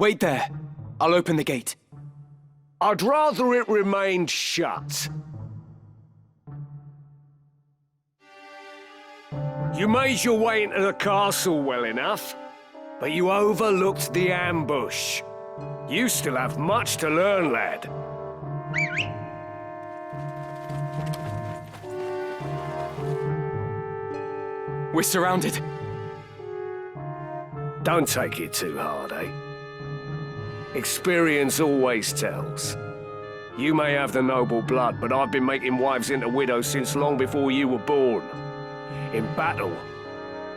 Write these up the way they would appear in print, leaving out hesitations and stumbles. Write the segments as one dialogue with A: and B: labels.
A: Wait there. I'll open the gate.
B: I'd rather it remained shut. You made your way into the castle well enough, but you overlooked the ambush. You still have much to learn, lad.
A: We're surrounded.
B: Don't take it too hard, eh? Experience always tells. You may have the noble blood, but I've been making wives into widows since long before you were born. In battle,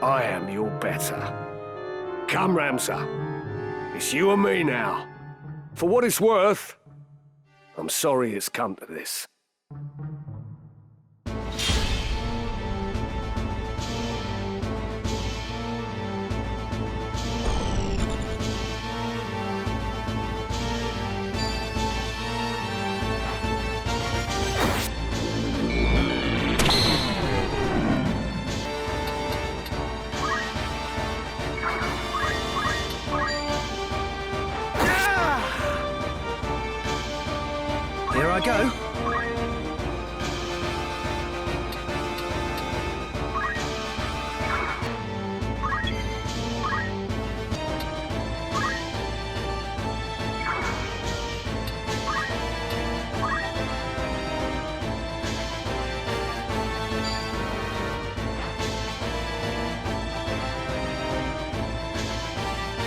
B: I am your better. Come, Ramsar. It's you and me now. For what it's worth, I'm sorry it's come to this.
C: Here I go.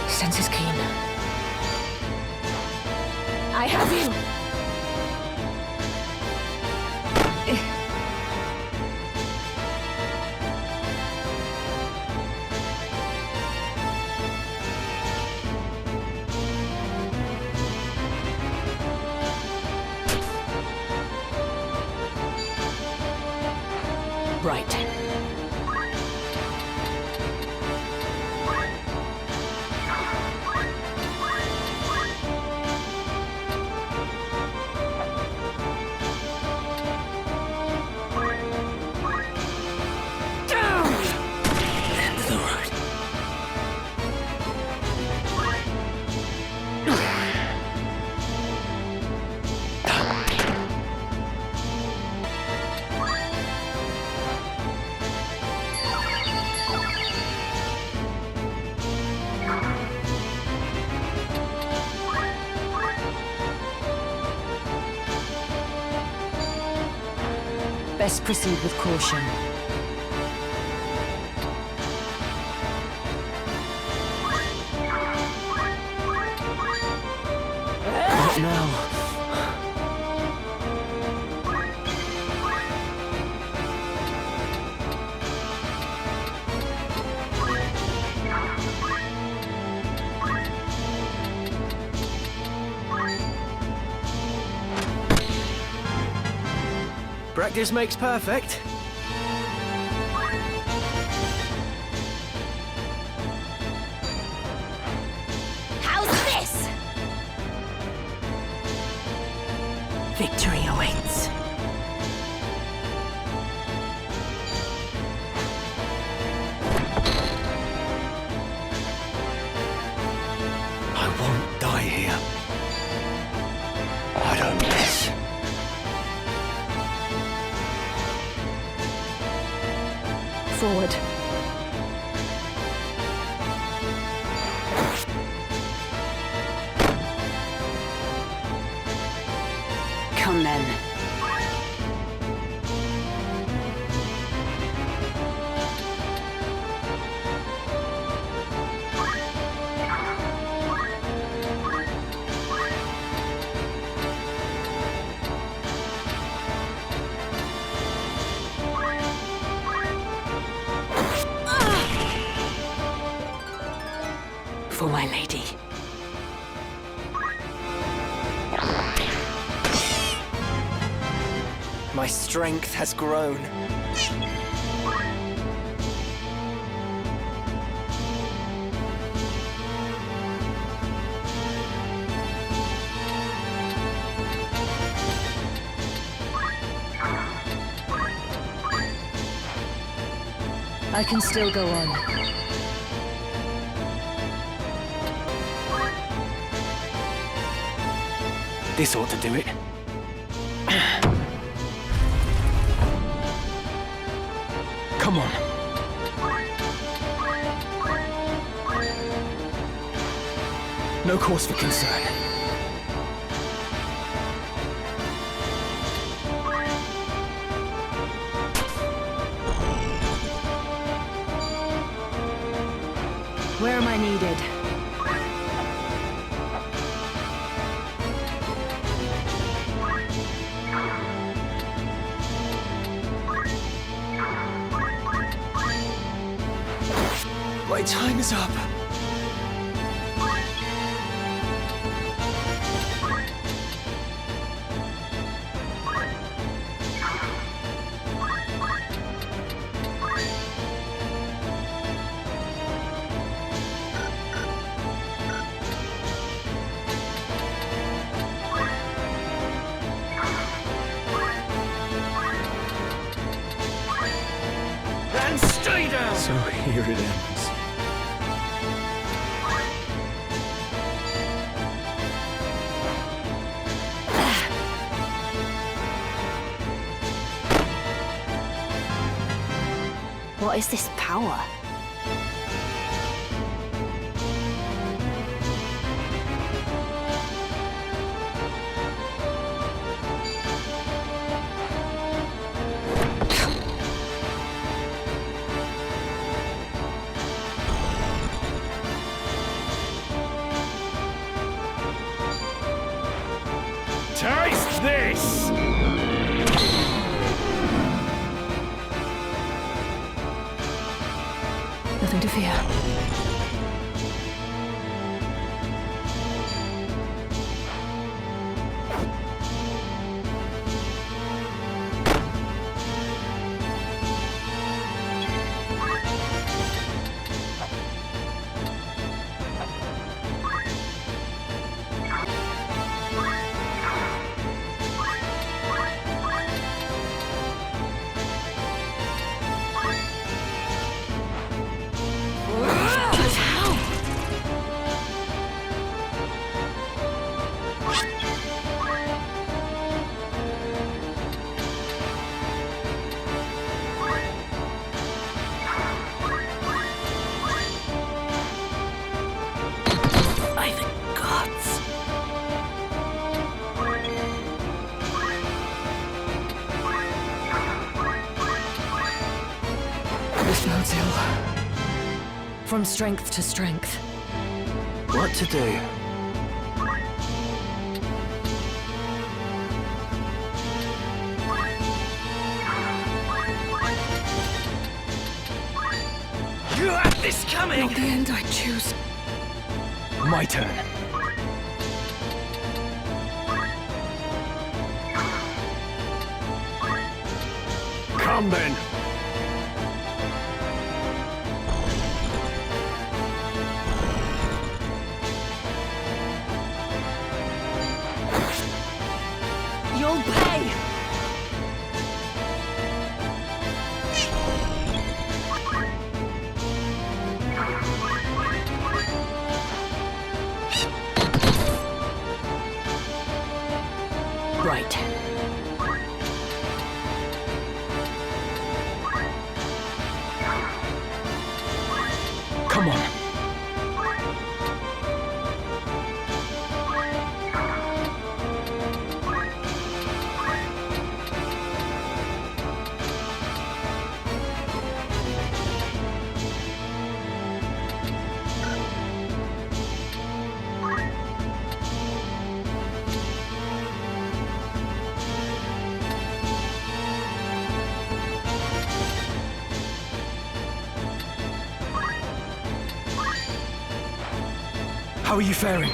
D: Senses keen. I have you! Right. Best proceed with caution.
C: What now? Practice makes perfect.
D: How's this? Victory awaits.
C: I won't die here. I don't miss.
D: Forward.
E: Come then.
D: For my lady.
C: My strength has grown.
D: I can still go on.
A: This ought to do it. Come on. No cause for concern.
D: Where am I needed?
C: My time is up.
B: And stay down!
C: So here it ends.
D: What is this power?
B: Taste this!
D: Nothing to fear. By the gods.
C: This bodes ill.
D: From strength to strength.
C: What to do?
B: You had this coming!
D: Not the end I choose.
A: My turn.
B: Come then!
D: You'll pay! Right.
A: Come on. How are you faring?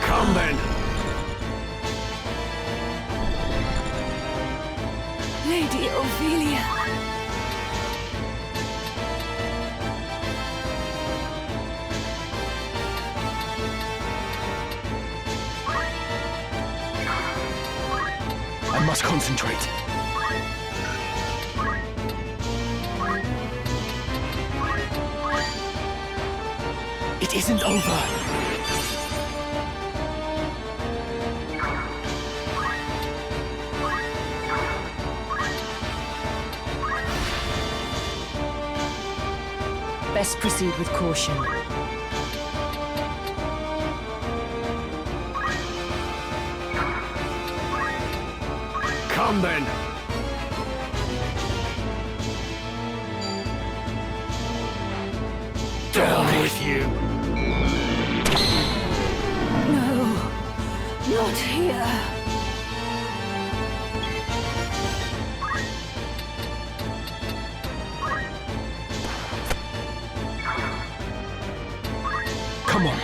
B: Come then!
D: Lady Ophelia.
A: I must concentrate. isn't over.
D: Best proceed with caution.
B: Come then. Down with you.
D: No, not here.
A: Come on.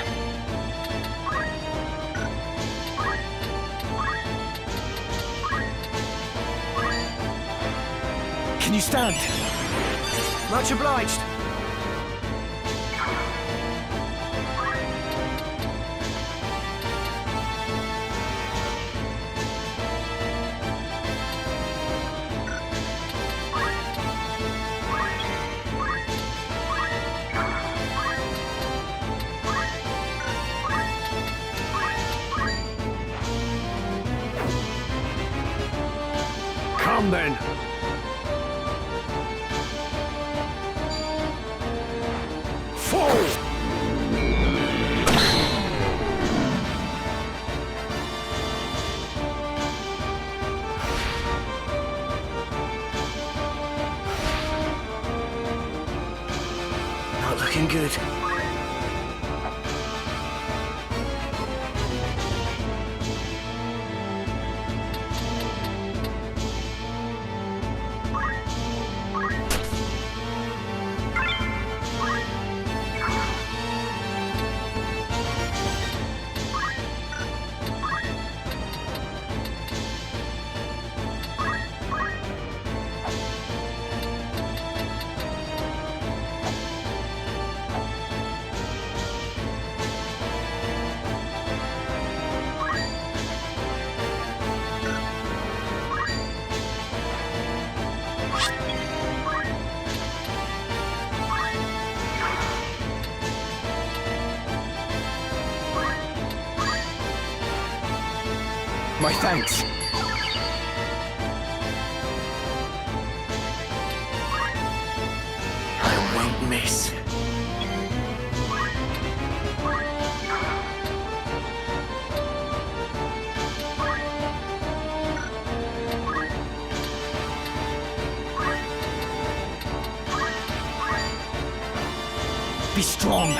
A: Can you stand?
C: Much obliged.
B: Come then. Fall!
C: Not looking good.
A: My thanks.
C: I won't miss.
A: Be strong.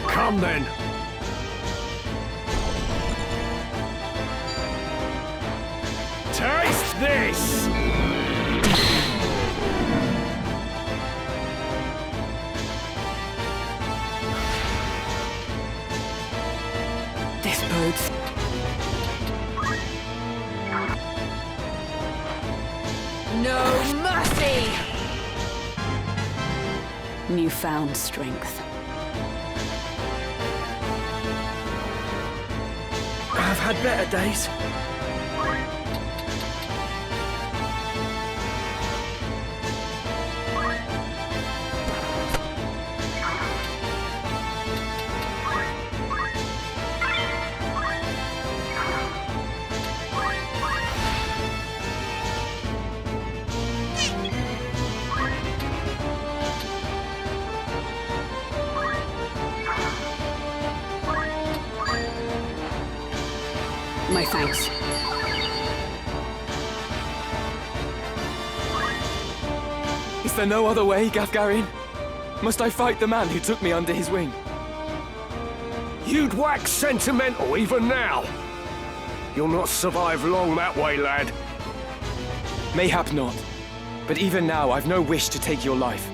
B: Come then. Taste this!
D: This bodes. No mercy!
E: Newfound strength.
C: I've had better days.
E: My thanks.
A: Is there no other way, Gafgarin? Must I fight the man who took me under his wing?
B: You'd wax sentimental even now. You'll not survive long that way, lad.
A: Mayhap not. But even now, I've no wish to take your life.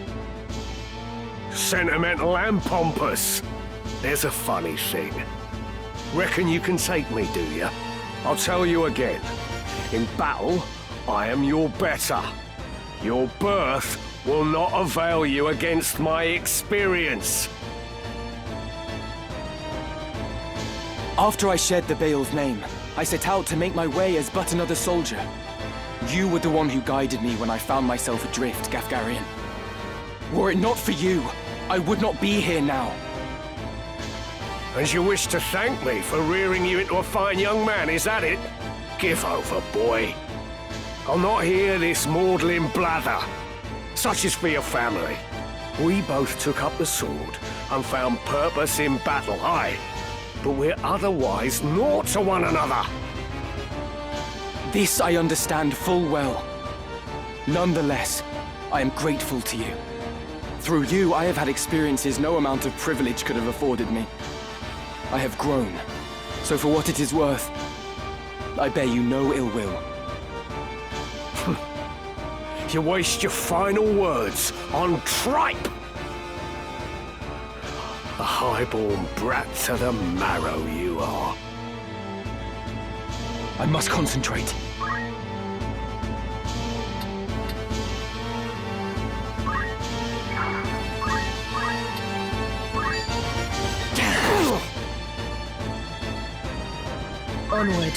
B: Sentimental and pompous. There's a funny thing. Reckon you can take me, do you? I'll tell you again. In battle, I am your better. Your birth will not avail you against my experience.
A: After I shed the Bale's name, I set out to make my way as but another soldier. You were the one who guided me when I found myself adrift, Gafgarian. Were it not for you, I would not be here now.
B: And you wish to thank me for rearing you into a fine young man, is that it? Give over, boy. I'll not hear this maudlin blather. Such is for your family. We both took up the sword and found purpose in battle, aye. But we're otherwise naught to one another.
A: This I understand full well. Nonetheless, I am grateful to you. Through you, I have had experiences no amount of privilege could have afforded me. I have grown, so for what it is worth, I bear you no ill will.
B: You waste your final words on tripe! A highborn brat to the marrow you are.
A: I must concentrate.
D: Onward.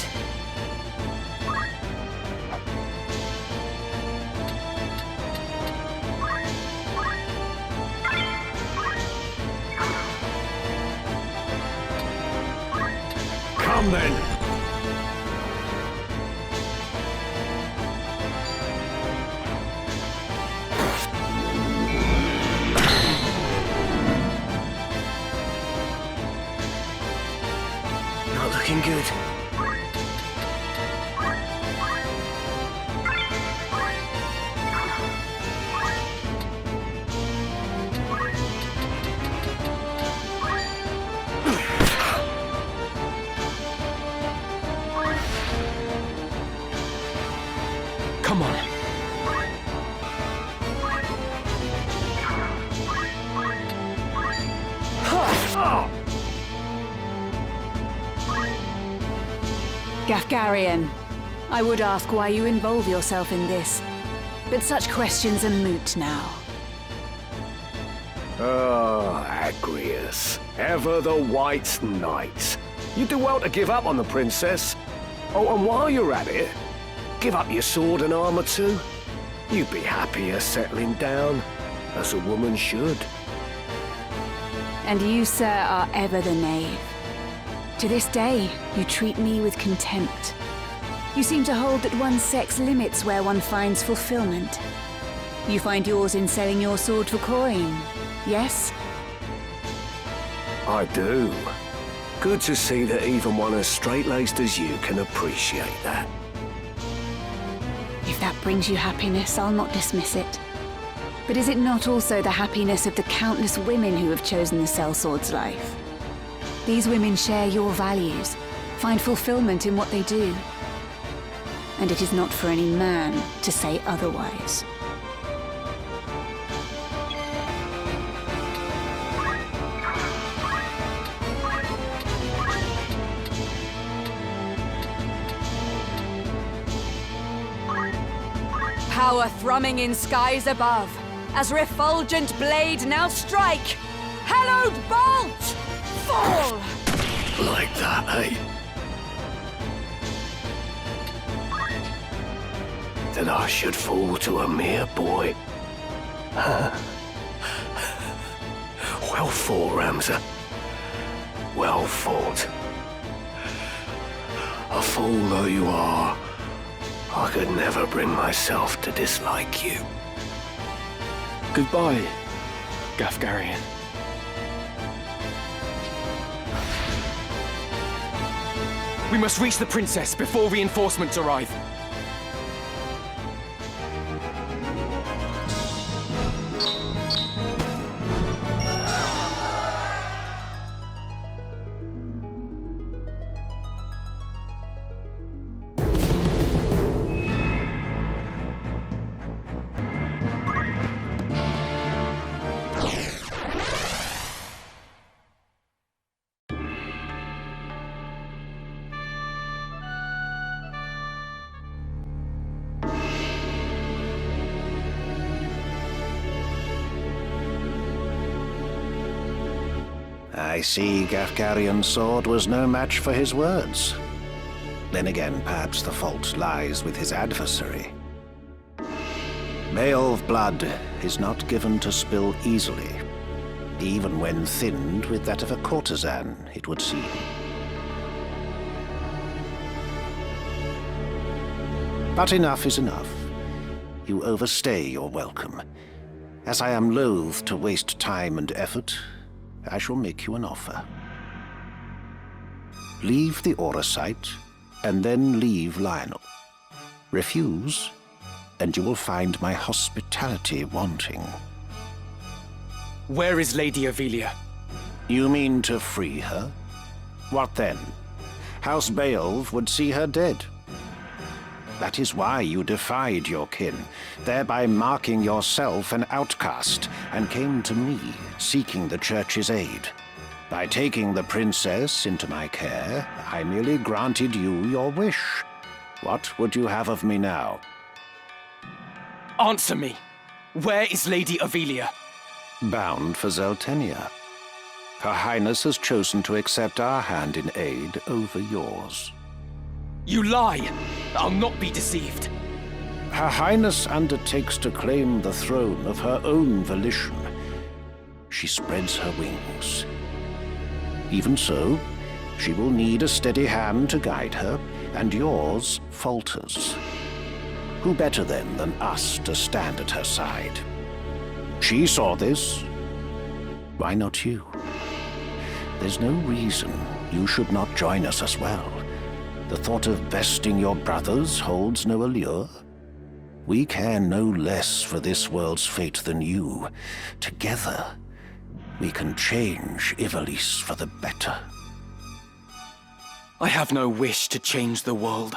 B: Come then!
C: Not looking good.
A: Come on.
E: Gafgarian, I would ask why you involve yourself in this, but such questions are moot now.
B: Ah, Agrius, ever the White Knight. You do well to give up on the princess. Oh, and while you're at it, give up your sword and armor too. You'd be happier settling down, as a woman should.
E: And you, sir, are ever the knave. To this day, you treat me with contempt. You seem to hold that one's sex limits where one finds fulfillment. You find yours in selling your sword for coin, yes?
B: I do. Good to see that even one as straight-laced as you can appreciate that.
E: If that brings you happiness, I'll not dismiss it. But is it not also the happiness of the countless women who have chosen the sellsword's life? These women share your values, find fulfillment in what they do. And it is not for any man to say otherwise.
D: Power thrumming in skies above, as refulgent blade now strike! Hallowed bolt! Fall!
B: Like that, eh? That I should fall to a mere boy. Well fought, Ramza. Well fought. A fool though you are, I could never bring myself to dislike you.
A: Goodbye, Gafgarian. We must reach the princess before reinforcements arrive.
F: I see Gafgarian's sword was no match for his words. Then again, perhaps the fault lies with his adversary. Beowulf blood is not given to spill easily, even when thinned with that of a courtesan, it would seem. But enough is enough. You overstay your welcome. As I am loath to waste time and effort, I shall make you an offer. Leave the Aura site, and then leave Lionel. Refuse, and you will find my hospitality wanting.
A: Where is Lady Ivalice?
F: You mean to free her? What then? House Beowulf would see her dead. That is why you defied your kin, thereby marking yourself an outcast, and came to me, seeking the Church's aid. By taking the princess into my care, I merely granted you your wish. What would you have of me now?
A: Answer me! Where is Lady Ivalice?
F: Bound for Zeltenia. Her Highness has chosen to accept our hand in aid over yours.
A: You lie! I'll not be deceived.
F: Her Highness undertakes to claim the throne of her own volition. She spreads her wings. Even so, she will need a steady hand to guide her, and yours falters. Who better then than us to stand at her side? She saw this. Why not you? There's no reason you should not join us as well. The thought of besting your brothers holds no allure. We care no less for this world's fate than you. Together, we can change Ivalice for the better.
A: I have no wish to change the world.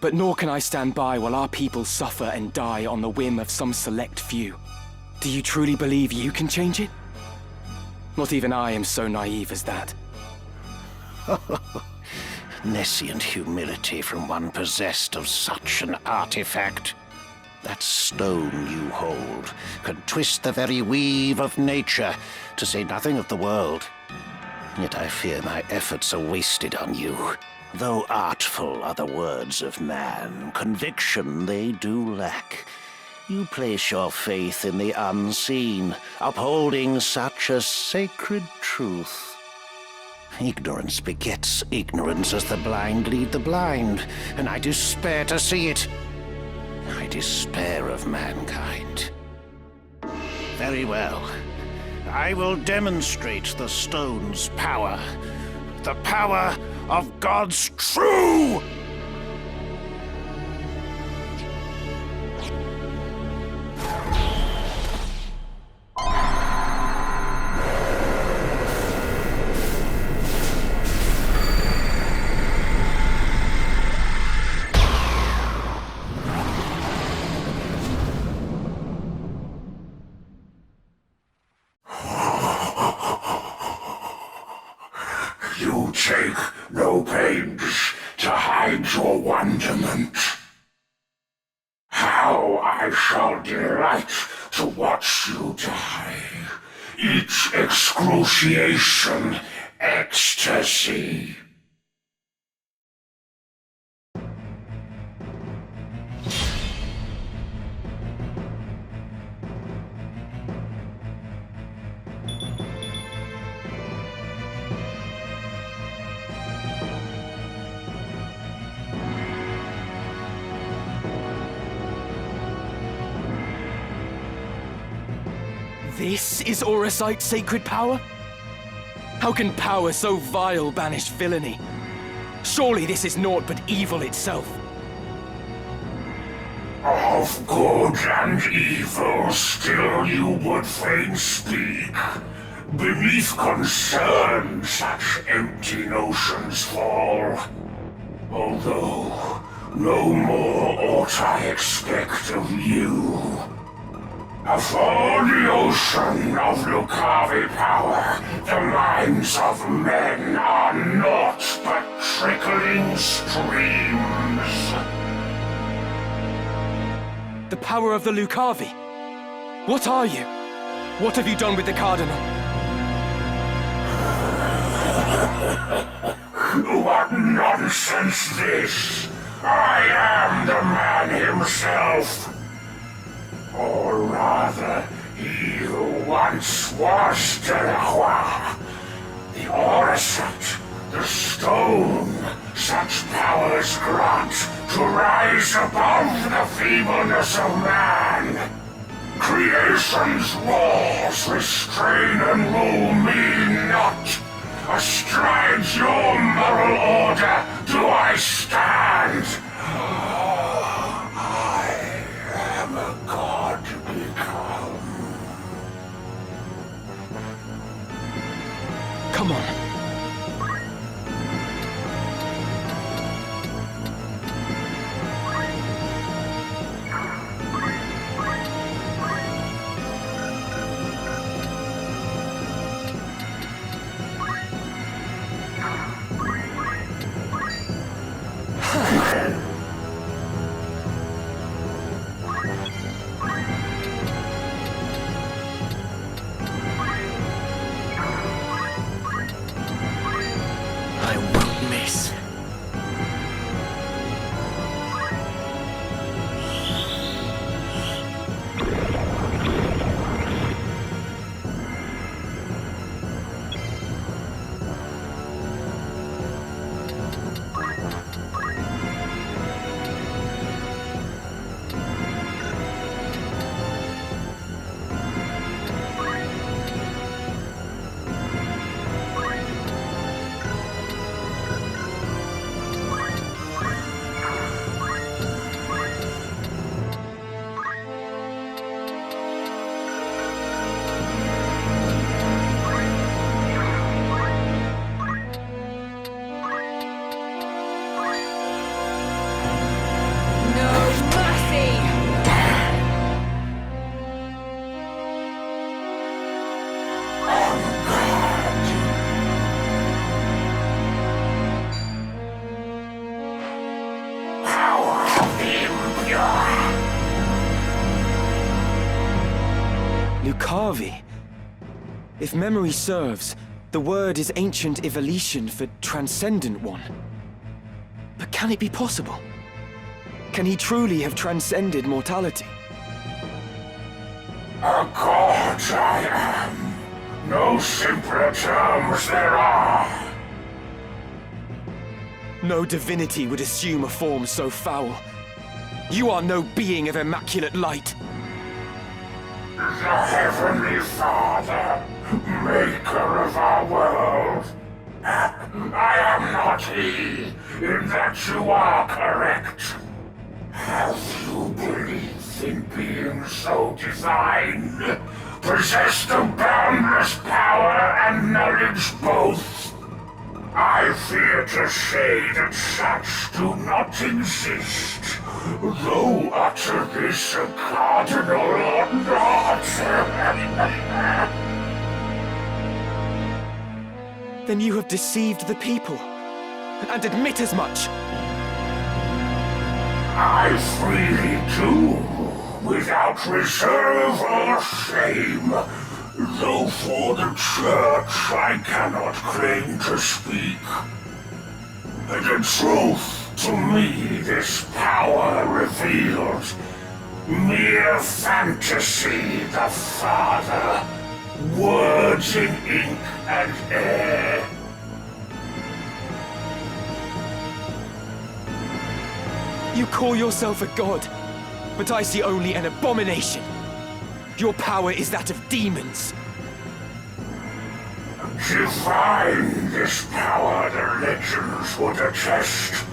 A: But nor can I stand by while our people suffer and die on the whim of some select few. Do you truly believe you can change it? Not even I am so naive as that.
F: Nescient humility from one possessed of such an artifact. That stone you hold can twist the very weave of nature, to say nothing of the world. Yet I fear my efforts are wasted on you. Though artful are the words of man, conviction they do lack. You place your faith in the unseen, upholding such a sacred truth. Ignorance begets ignorance as the blind lead the blind, and I despair to see it. I despair of mankind. Very well. I will demonstrate the stone's power. The power of God's true!
G: You take no pains to hide your wonderment. How I shall delight to watch you die. Each excruciation, ecstasy.
A: This is Auracite's sacred power? How can power so vile banish villainy? Surely this is naught but evil itself.
G: Of good and evil still you would fain speak. Beneath concern such empty notions fall. Although no more ought I expect of you. Afore the ocean of Lucavi power, the minds of men are naught but trickling streams.
A: The power of the Lucavi? What are you? What have you done with the Cardinal?
G: What nonsense this! I am the man himself! Or rather, he who once was Delacroix. The Orasat, the stone, such powers grant to rise above the feebleness of man. Creation's laws restrain and rule me not. Astride your moral order do I stand. I am a god become.
A: Come on.
C: I won't miss.
A: Lucavi. If memory serves, the word is ancient Ivalician for transcendent one. But can it be possible? Can he truly have transcended mortality?
G: A god I am. No simpler terms there are.
A: No divinity would assume a form so foul. You are no being of immaculate light.
G: The Heavenly Father, maker of our world. I am not he, in that you are correct. Have you belief in being so divine? Possessed of boundless power and knowledge both? I fear to say that such do not exist, though utter this a cardinal or not.
A: Then you have deceived the people, and admit as much.
G: I freely do, without reserve or shame. Though for the Church I cannot claim to speak. The truth, to me, this power reveals. Mere fantasy, the Father. Words in ink and air.
A: You call yourself a god, but I see only an abomination. Your power is that of demons.
G: Divine this power, the legends would attest.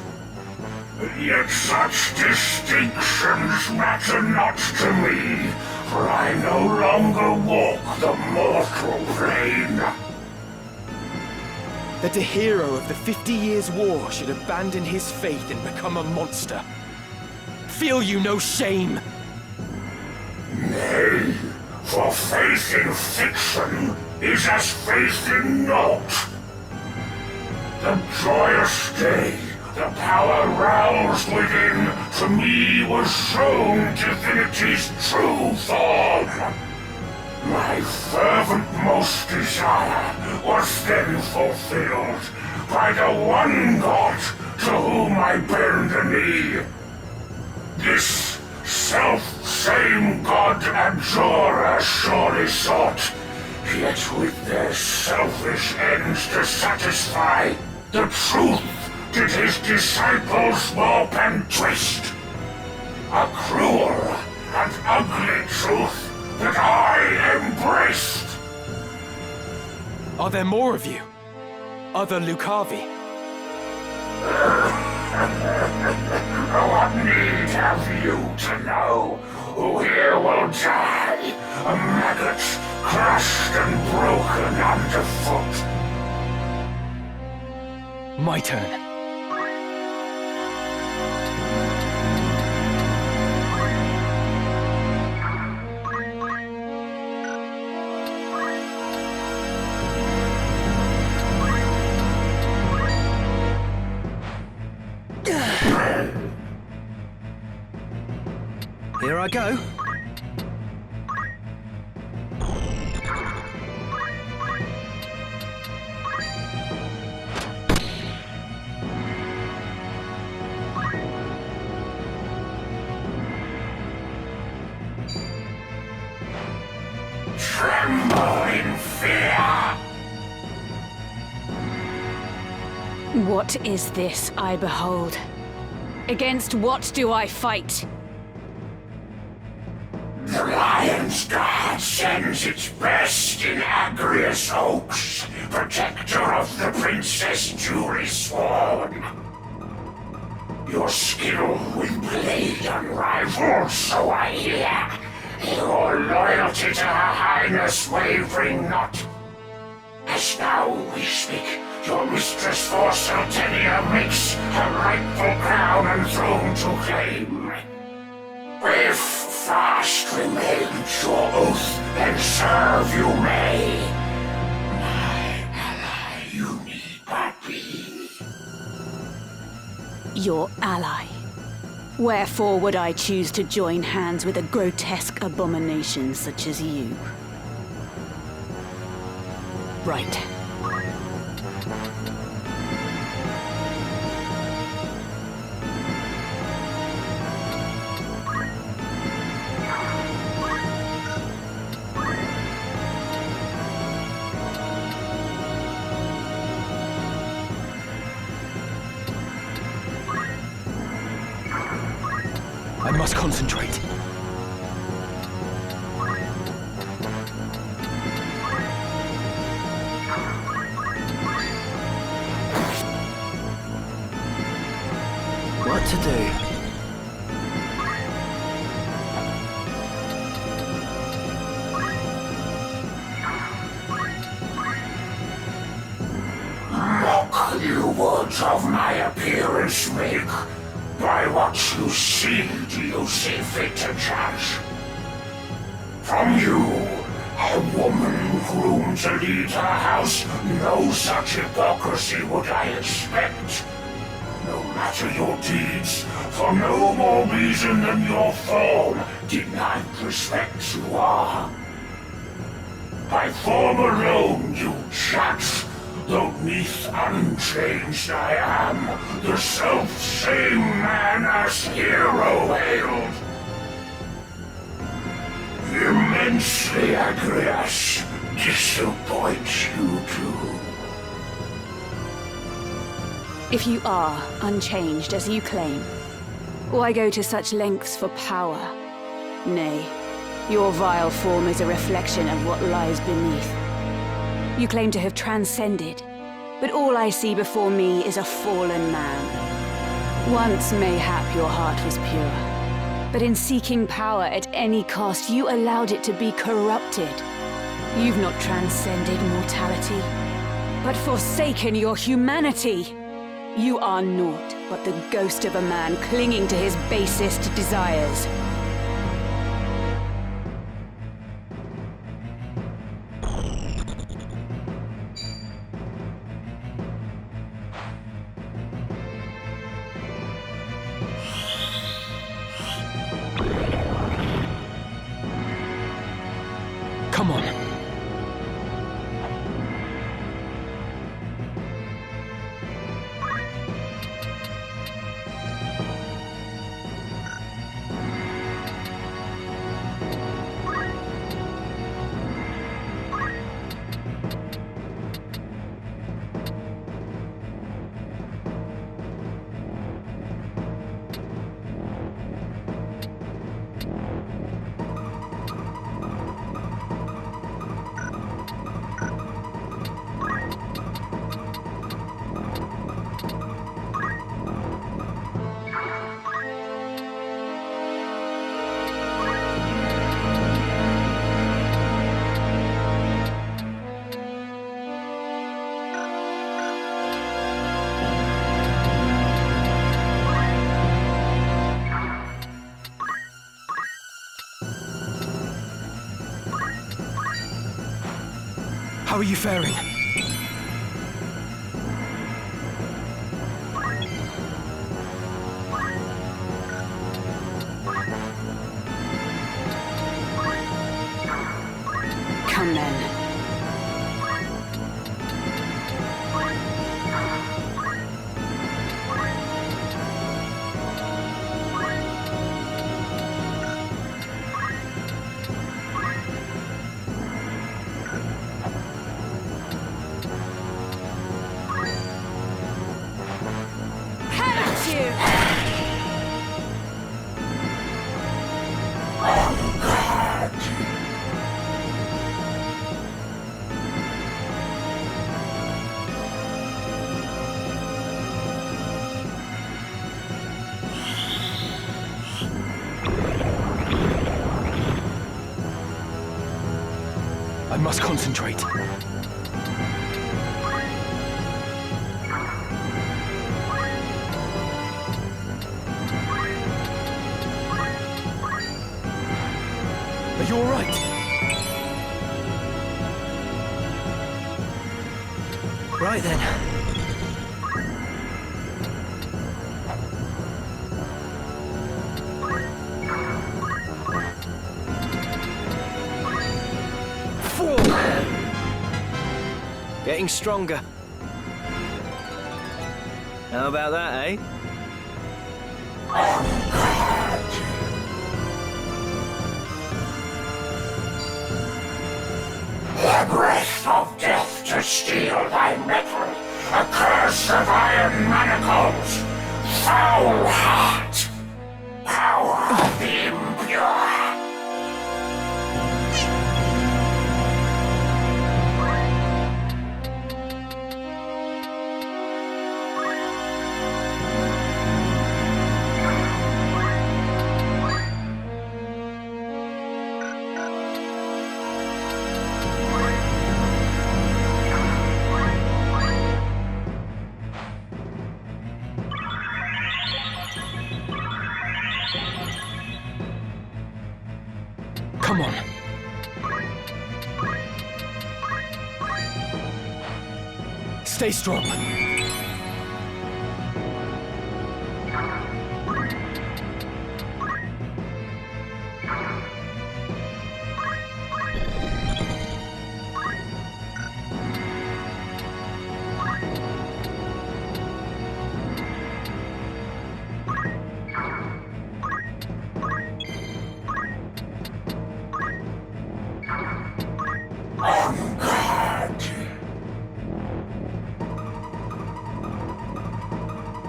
G: Yet such distinctions matter not to me, for I no longer walk the mortal plane.
A: That a hero of the 50 Years' War should abandon his faith and become a monster. Feel you no shame?
G: Nay, for faith in fiction is as faith in naught. The joyous day, the power roused within, to me was shown divinity's true form. My fervent most desire was then fulfilled, by the one god to whom I bend the knee. This self-same god Abjora surely sought, yet with their selfish ends to satisfy, the truth did his disciples warp and twist. A cruel and ugly truth that I embraced.
A: Are there more of you? Other Lucavi?
G: What need have you to know? Who here will die? A maggot crushed and broken underfoot.
A: My turn.
C: Here I go.
G: Tremble in fear.
D: What is this I behold? Against what do I fight?
G: The Lion's Guard sends its best in Agrius Oaks, protector of the Princess duly sworn. Your skill with blade unrivaled, so I hear. Your loyalty to Her Highness wavering not. As now we speak, your mistress for Sultania makes her rightful crown and throne to claim. If fast remains your oath, then serve you may. My ally you need but be.
D: Your ally. Wherefore would I choose to join hands with a grotesque abomination such as you? Right.
A: I must concentrate.
C: What to do?
G: Mock you words of my appearance make. By what you see do you see fit to judge? From you, a woman groomed to lead her house, no such hypocrisy would I expect. No matter your deeds, for no more reason than your form, denied respect you are. By form alone you judge, though neath unchanged I am, the self-same man as hero hailed. Immensely, Agrias, disappoint you too.
D: If you are unchanged as you claim, why go to such lengths for power? Nay, your vile form is a reflection of what lies beneath. You claim to have transcended, but all I see before me is a fallen man. Once, mayhap, your heart was pure, but in seeking power at any cost, you allowed it to be corrupted. You've not transcended mortality, but forsaken your humanity. You are naught but the ghost of a man clinging to his basest desires.
A: Come on. How are you faring?
D: Come then.
A: I must concentrate. Are you all right?
C: Right then. Getting stronger. How about that, eh?
G: The breath of death to steal thy metal, a curse of iron manacles, foul heart, power of the impure.
A: Come on. Stay strong.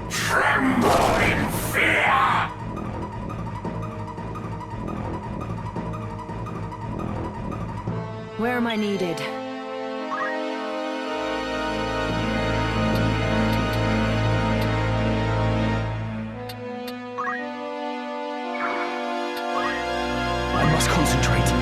A: Tremble in fear!
D: Where am I needed?
A: I must concentrate.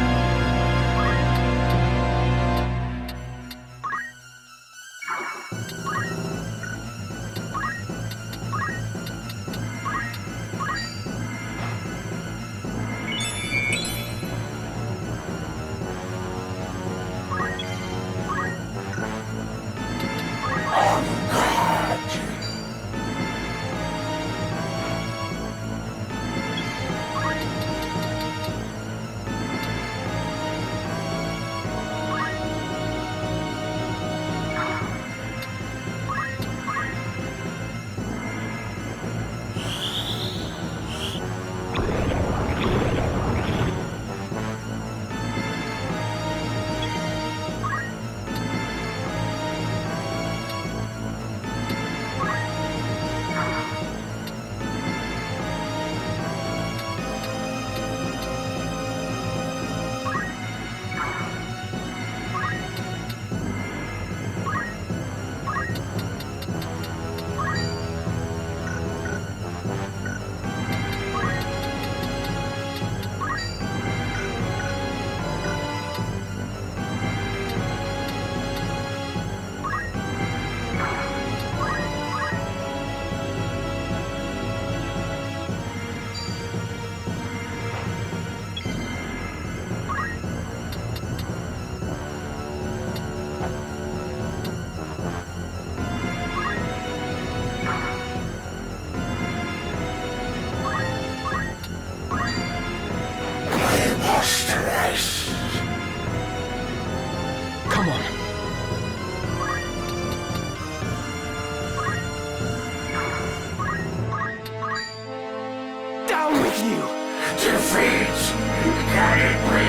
G: can it be?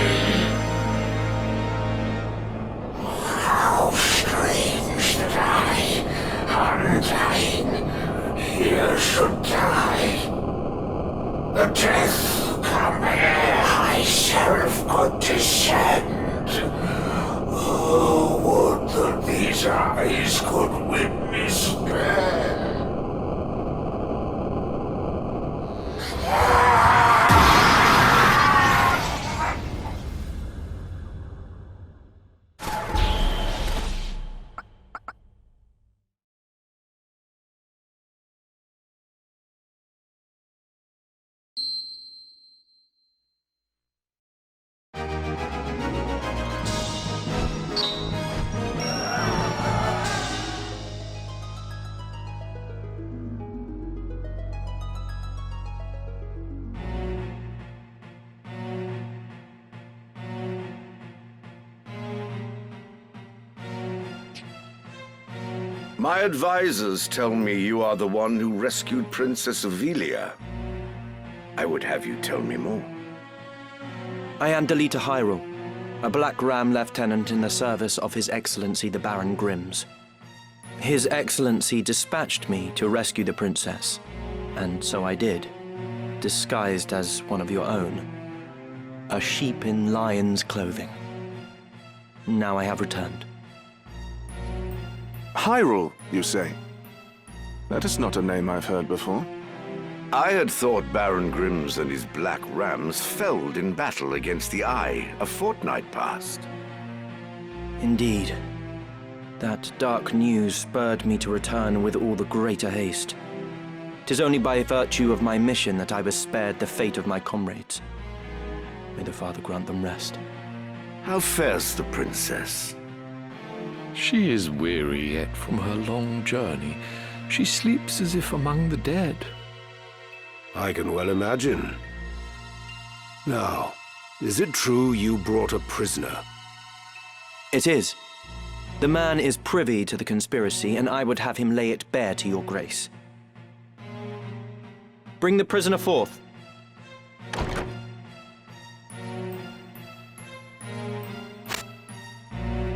G: How strange that I, undying, here should die. The death come ere I self could descend. Oh, would that these eyes could witness death.
H: My advisors tell me you are the one who rescued Princess Ivalice. I would have you tell me more.
C: I am Delita Hyrule, a Black Ram lieutenant in the service of His Excellency the Baron Grimms. His Excellency dispatched me to rescue the princess, and so I did, disguised as one of your own. A sheep in lion's clothing. Now I have returned.
I: Hyrule, you say? That is not a name I've heard before.
H: I had thought Baron Grimms and his Black Rams felled in battle against the Eye a fortnight past.
C: Indeed. That dark news spurred me to return with all the greater haste. 'Tis only by virtue of my mission that I was spared the fate of my comrades. May the Father grant them rest.
H: How fares the princess?
J: She is weary yet from her long journey. She sleeps as if among the dead.
K: I can well imagine. Now, is it true you brought a prisoner?
C: It is. The man is privy to the conspiracy, and I would have him lay it bare to your grace. Bring the prisoner forth.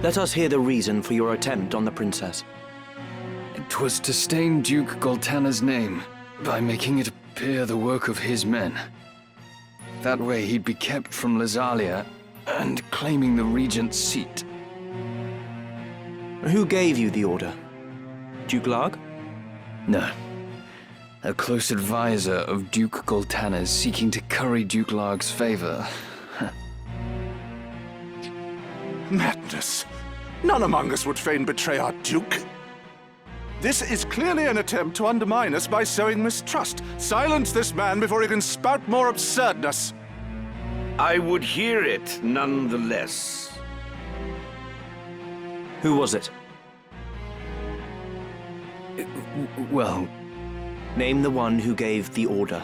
C: Let us hear the reason for your attempt on the princess.
A: It was to stain Duke Goltana's name by making it appear the work of his men. That way he'd be kept from Lazalia and claiming the regent's seat.
C: Who gave you the order? Duke Larg?
A: No. A close advisor of Duke Goltana's seeking to curry Duke Larg's favor.
I: Madness! None among us would fain betray our Duke. This is clearly an attempt to undermine us by sowing mistrust. Silence this man before he can spout more absurdness.
H: I would hear it nonetheless.
C: Who was it?
A: Well,
C: Name the one who gave the order.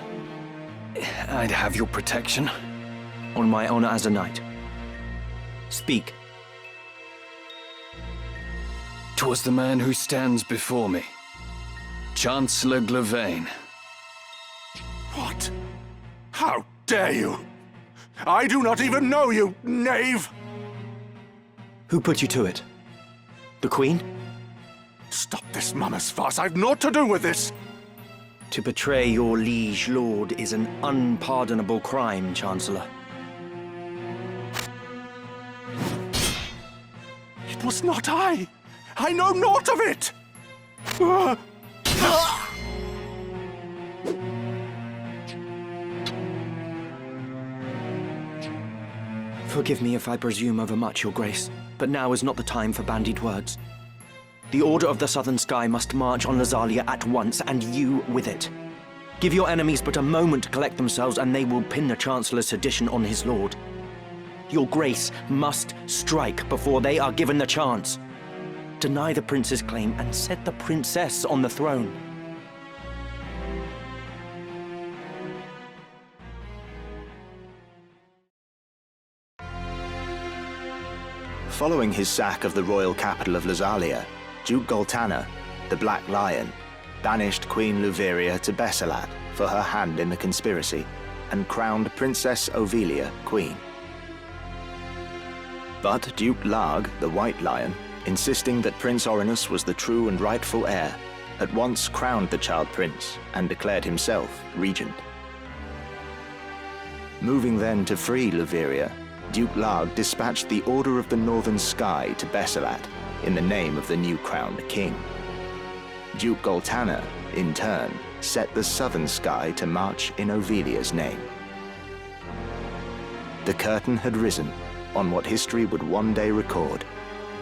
A: I'd have your protection.
C: On my honor as a knight. Speak.
A: 'Twas the man who stands before me. Chancellor Glavain.
I: What? How dare you? I do not even know you, knave!
C: Who put you to it? The Queen?
I: Stop this mummer's farce. I've naught to do with this.
C: To betray your liege lord is an unpardonable crime, Chancellor.
I: It was not I. I know naught of it.
C: Forgive me if I presume overmuch, Your Grace, but now is not the time for bandied words. The Order of the Southern Sky must march on Lazalia at once, and you with it. Give your enemies but a moment to collect themselves, and they will pin the Chancellor's sedition on his lord. Your Grace must strike before they are given the chance. Deny the prince's claim and set the princess on the throne.
L: Following his sack of the royal capital of Lazalia, Duke Goltana, the Black Lion, banished Queen Luveria to Bessalad for her hand in the conspiracy. and crowned Princess Ovilia queen. But Duke Larg, the White Lion, insisting that Prince Orinus was the true and rightful heir, at once crowned the child prince and declared himself regent. Moving then to free Leveria, Duke Larg dispatched the Order of the Northern Sky to Besselat in the name of the new crowned king. Duke Goltana, in turn, set the Southern Sky to march in Ovilia's name. The curtain had risen on what history would one day record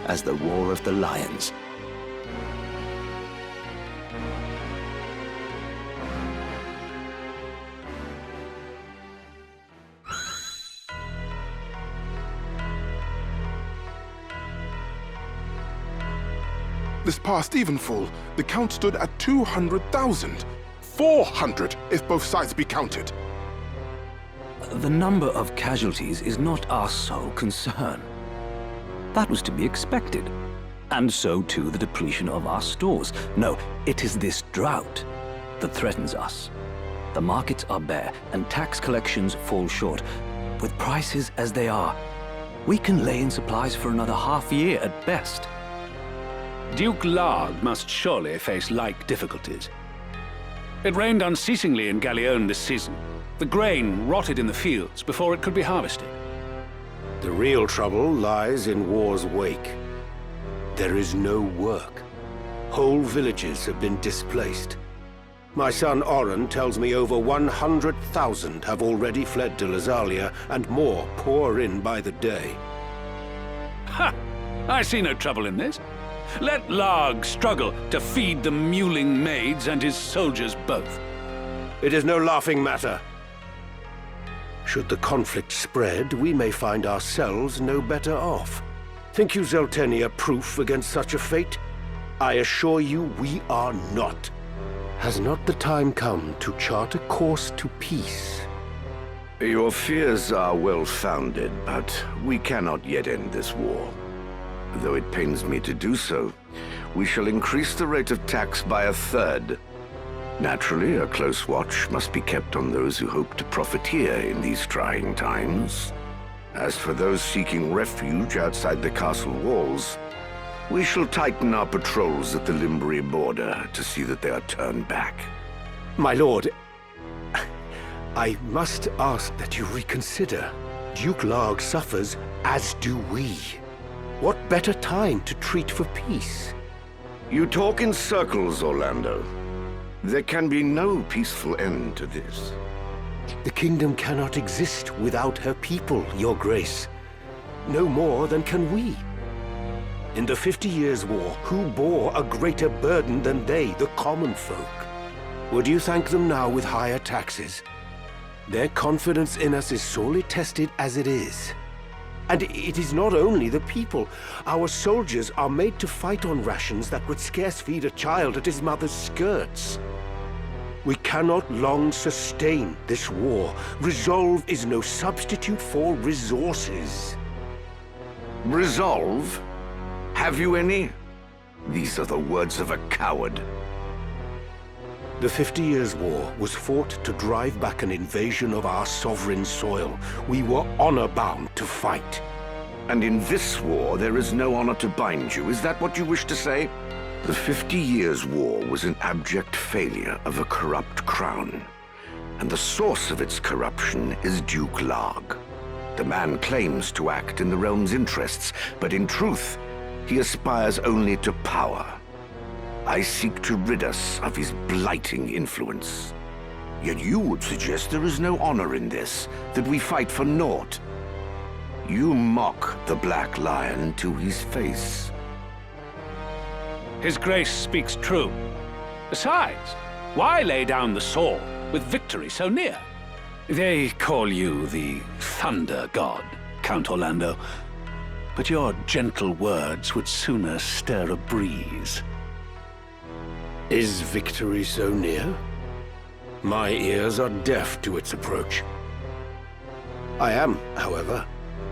L: as the War of the Lions.
I: This past evenfall, the count stood at 200,000. 400 if both sides be counted.
M: The number of casualties is not our sole concern. That was to be expected. And so too the depletion of our stores. No, it is this drought that threatens us. The markets are bare, and tax collections fall short. With prices as they are, we can lay in supplies for another half-year at best.
N: Duke Larg must surely face like difficulties. It rained unceasingly in Galleon this season. The grain rotted in the fields before it could be harvested.
K: The real trouble lies in war's wake. There is no work. Whole villages have been displaced. My son Oren tells me over 100,000 have already fled to Lazalia, and more pour in by the day.
N: Ha! I see no trouble in this. Let Larg struggle to feed the mewling maids and his soldiers both.
K: It is no laughing matter. Should the conflict spread, we may find ourselves no better off. Think you Zeltenia proof against such a fate? I assure you we are not. Has not the time come to chart a course to peace?
H: Your fears are well-founded, but we cannot yet end this war. Though it pains me to do so, we shall increase the rate of tax by 1/3. Naturally, a close watch must be kept on those who hope to profiteer in these trying times. As for those seeking refuge outside the castle walls, we shall tighten our patrols at the Limbri border to see that they are turned back.
K: My lord, I must ask that you reconsider. Duke Larg suffers, as do we. What better time to treat for peace?
H: You talk in circles, Orlando. There can be no peaceful end to this.
K: The kingdom cannot exist without her people, Your Grace. No more than can we. In the 50 Years' War, who bore a greater burden than they, the common folk? Would you thank them now with higher taxes? Their confidence in us is sorely tested as it is. And it is not only the people. Our soldiers are made to fight on rations that would scarce feed a child at his mother's skirts. We cannot long sustain this war. Resolve is no substitute for resources.
H: Resolve? Have you any? These are the words of a coward.
K: The 50 Years' War was fought to drive back an invasion of our sovereign soil. We were honor-bound to fight.
H: And in this war, there is no honor to bind you. Is that what you wish to say? The 50 Years' War was an abject failure of a corrupt crown. And the source of its corruption is Duke Larg. The man claims to act in the realm's interests, but in truth, he aspires only to power. I seek to rid us of his blighting influence. Yet you would suggest there is no honor in this, that we fight for naught. You mock the Black Lion to his face.
N: His Grace speaks true. Besides, why lay down the sword with victory so near? They call you the Thunder God, Count Orlando. But your gentle words would sooner stir a breeze.
K: Is victory so near? My ears are deaf to its approach. I am, however,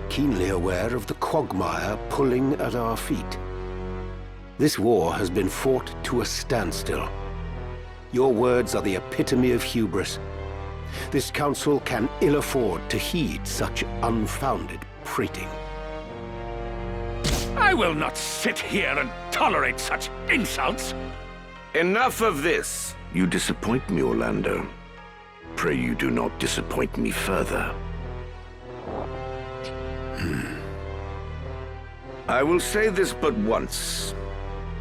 K: keenly aware of the quagmire pulling at our feet. This war has been fought to a standstill. Your words are the epitome of hubris. This council can ill afford to heed such unfounded prating.
B: I will not sit here and tolerate such insults.
H: Enough of this. You disappoint me, Orlando. Pray you do not disappoint me further. I will say this but once.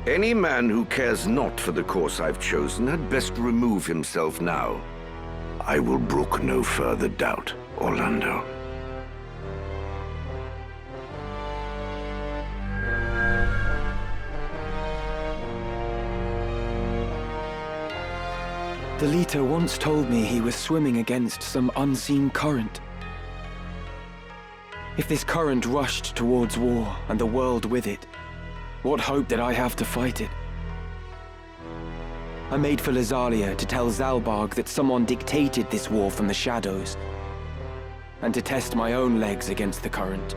H: Any man who cares not for the course I've chosen had best remove himself now. I will brook no further doubt, Orlando.
A: The leader once told me he was swimming against some unseen current. If this current rushed towards war, and the world with it, what hope did I have to fight it? I made for Lazalia to tell Zalbarg that someone dictated this war from the shadows, and to test my own legs against the current.